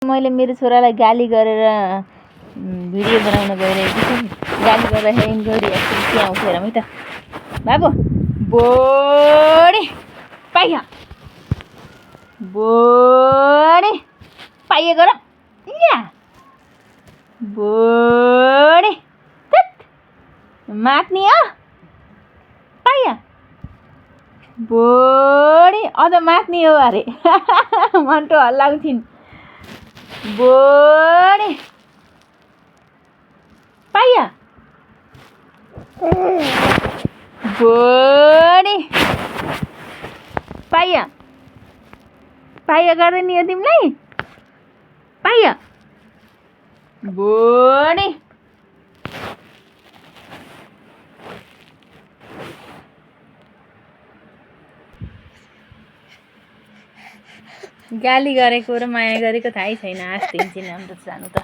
मैले मेरो छोरालाई गाली गरेर भिडियो बनाउन गइरहेको छु। गाली गर्दाखेरि गरिरहेको के आउँछ हेरौँ है त। बाबु बोडी पाइया बोडी पाइया गर या बोडी मात्ने हो पाइया बोडी अझ मात्ने हो अरे मन्टो हल्लाउँछिन् बोडी पाइया बोडी पाइया पाइया गर्दैन यो तिमीलाई पाइया बोडी गाली गरेको र माया गरेको थाहै छैन। आस्ते एकछिन हाम्रो सानो त